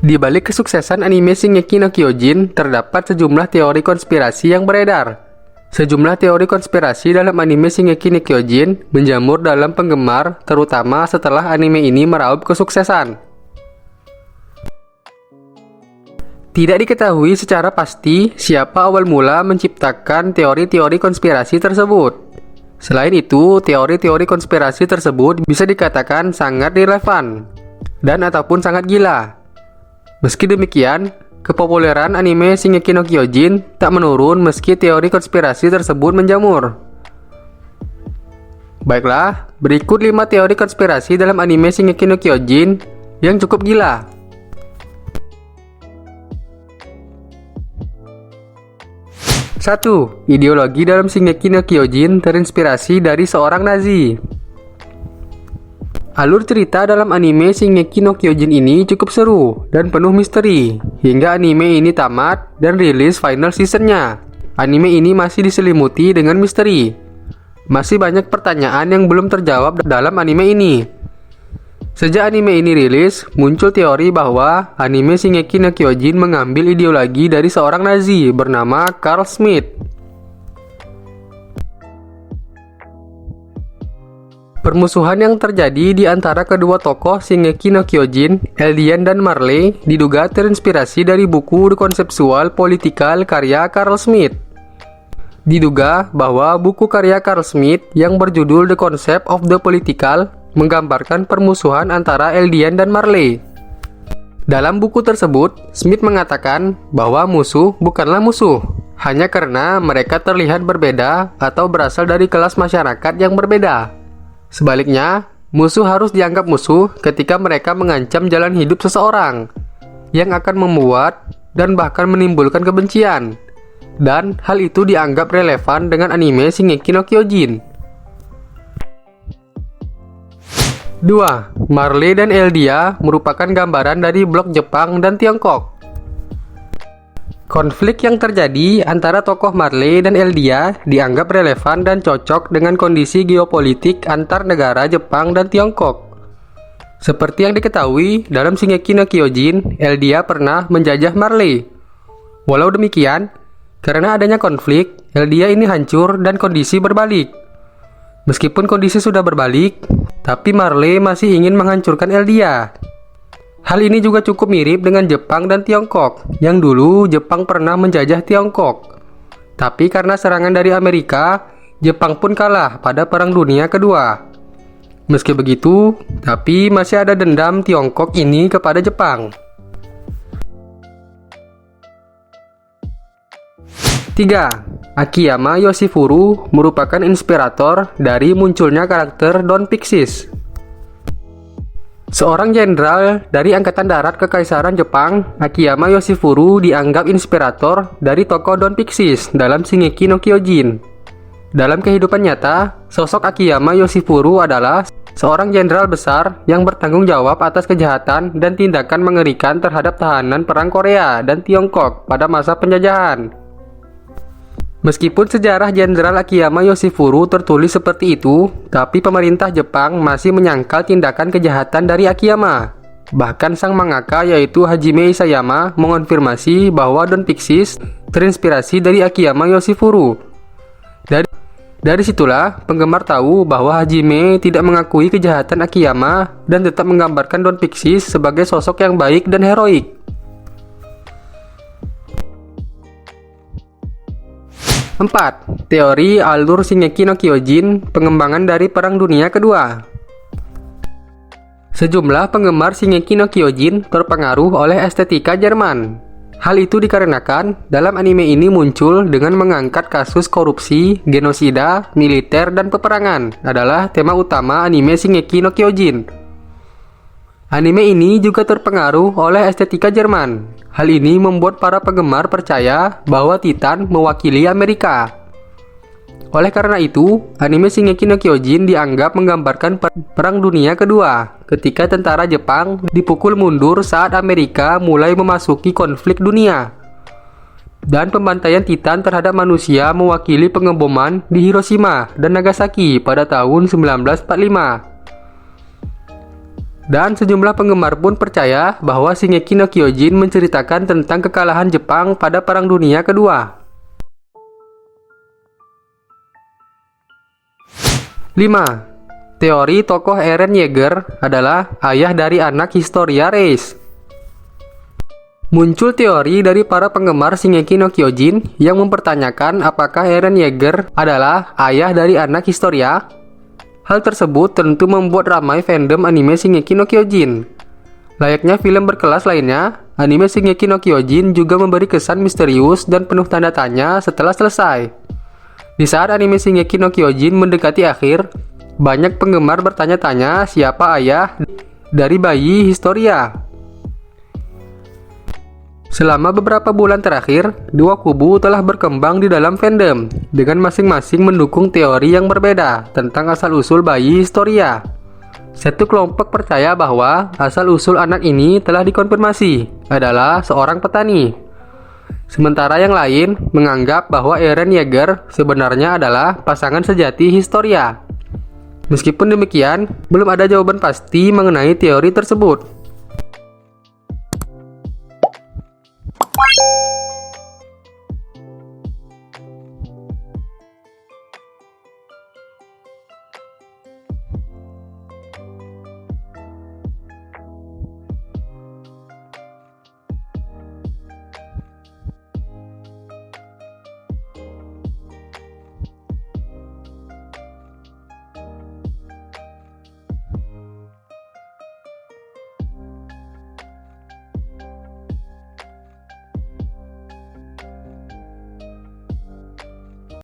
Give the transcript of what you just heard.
Di balik kesuksesan anime Shingeki no Kyojin, terdapat sejumlah teori konspirasi yang beredar. Sejumlah teori konspirasi dalam anime Shingeki no Kyojin menjamur dalam penggemar, terutama setelah anime ini meraup kesuksesan. Tidak diketahui secara pasti siapa awal mula menciptakan teori-teori konspirasi tersebut. Selain itu, teori-teori konspirasi tersebut bisa dikatakan sangat relevan dan ataupun sangat gila. Meski demikian, kepopuleran anime Shingeki no Kyojin tak menurun meski teori konspirasi tersebut menjamur. Baiklah, berikut 5 teori konspirasi dalam anime Shingeki no Kyojin yang cukup gila. 1. Ideologi dalam Shingeki no Kyojin terinspirasi dari seorang Nazi. Alur cerita dalam anime Shingeki no Kyojin ini cukup seru dan penuh misteri, hingga anime ini tamat dan rilis final seasonnya. Anime ini masih diselimuti dengan misteri. Masih banyak pertanyaan yang belum terjawab dalam anime ini. Sejak anime ini rilis, muncul teori bahwa anime Shingeki no Kyojin mengambil ideologi dari seorang Nazi bernama Carl Schmitt. Permusuhan yang terjadi di antara kedua tokoh Shingeki no Kyojin, Eldian dan Marley, diduga terinspirasi dari buku konseptual politikal karya Carl Schmitt. Diduga bahwa buku karya Carl Schmitt yang berjudul The Concept of the Political menggambarkan permusuhan antara Eldian dan Marley. Dalam buku tersebut, Schmitt mengatakan bahwa musuh bukanlah musuh, hanya karena mereka terlihat berbeda atau berasal dari kelas masyarakat yang berbeda. Sebaliknya, musuh harus dianggap musuh ketika mereka mengancam jalan hidup seseorang, yang akan membuat dan bahkan menimbulkan kebencian. Dan hal itu dianggap relevan dengan anime Shingeki no Kyojin. 2. Marley dan Eldia merupakan gambaran dari blok Jepang dan Tiongkok. Konflik yang terjadi antara tokoh Marley dan Eldia dianggap relevan dan cocok dengan kondisi geopolitik antar negara Jepang dan Tiongkok. Seperti yang diketahui, dalam Shingeki no Kyojin, Eldia pernah menjajah Marley. Walau demikian, karena adanya konflik, Eldia ini hancur dan kondisi berbalik. Meskipun kondisi sudah berbalik, tapi Marley masih ingin menghancurkan Eldia. Hal ini juga cukup mirip dengan Jepang dan Tiongkok, yang dulu Jepang pernah menjajah Tiongkok. Tapi karena serangan dari Amerika, Jepang pun kalah pada Perang Dunia Kedua. Meski begitu, tapi masih ada dendam Tiongkok ini kepada Jepang. 3. Akiyama Yoshifuru merupakan inspirator dari munculnya karakter Don Pixis. Seorang jenderal dari Angkatan Darat Kekaisaran Jepang, Akiyama Yoshifuru dianggap inspirator dari tokoh Don Pixis dalam Shingeki no Kyojin. Dalam kehidupan nyata, sosok Akiyama Yoshifuru adalah seorang jenderal besar yang bertanggung jawab atas kejahatan dan tindakan mengerikan terhadap tahanan perang Korea dan Tiongkok pada masa penjajahan. Meskipun sejarah Jenderal Akiyama Yoshifuru tertulis seperti itu, tapi pemerintah Jepang masih menyangkal tindakan kejahatan dari Akiyama. Bahkan sang mangaka yaitu Hajime Isayama mengonfirmasi bahwa Don Pixis terinspirasi dari Akiyama Yoshifuru. Dari situlah penggemar tahu bahwa Hajime tidak mengakui kejahatan Akiyama dan tetap menggambarkan Don Pixis sebagai sosok yang baik dan heroik. 4. Teori alur Shingeki no Kyojin, pengembangan dari Perang Dunia Kedua. Sejumlah penggemar Shingeki no Kyojin terpengaruh oleh estetika Jerman. Hal itu dikarenakan dalam anime ini muncul dengan mengangkat kasus korupsi, genosida, militer, dan peperangan adalah tema utama anime Shingeki no Kyojin. Anime ini juga terpengaruh oleh estetika Jerman. Hal ini membuat para penggemar percaya bahwa Titan mewakili Amerika. Oleh karena itu, anime Shingeki no Kyojin dianggap menggambarkan Perang Dunia Kedua, ketika tentara Jepang dipukul mundur saat Amerika mulai memasuki konflik dunia. Dan pembantaian Titan terhadap manusia mewakili pengeboman di Hiroshima dan Nagasaki pada tahun 1945. Dan sejumlah penggemar pun percaya bahwa Shingeki no Kyojin menceritakan tentang kekalahan Jepang pada Perang Dunia Kedua. 5. Teori tokoh Eren Yeager adalah ayah dari anak Historia Reiss. Muncul teori dari para penggemar Shingeki no Kyojin yang mempertanyakan apakah Eren Yeager adalah ayah dari anak Historia. Hal tersebut tentu membuat ramai fandom anime Shingeki no Kyojin. Layaknya film berkelas lainnya, anime Shingeki no Kyojin juga memberi kesan misterius dan penuh tanda tanya setelah selesai. Di saat anime Shingeki no Kyojin mendekati akhir, banyak penggemar bertanya-tanya siapa ayah dari bayi Historia. Selama beberapa bulan terakhir, dua kubu telah berkembang di dalam fandom, dengan masing-masing mendukung teori yang berbeda tentang asal-usul bayi Historia. Satu kelompok percaya bahwa asal-usul anak ini telah dikonfirmasi adalah seorang petani. Sementara yang lain menganggap bahwa Eren Yeager sebenarnya adalah pasangan sejati Historia. Meskipun demikian, belum ada jawaban pasti mengenai teori tersebut.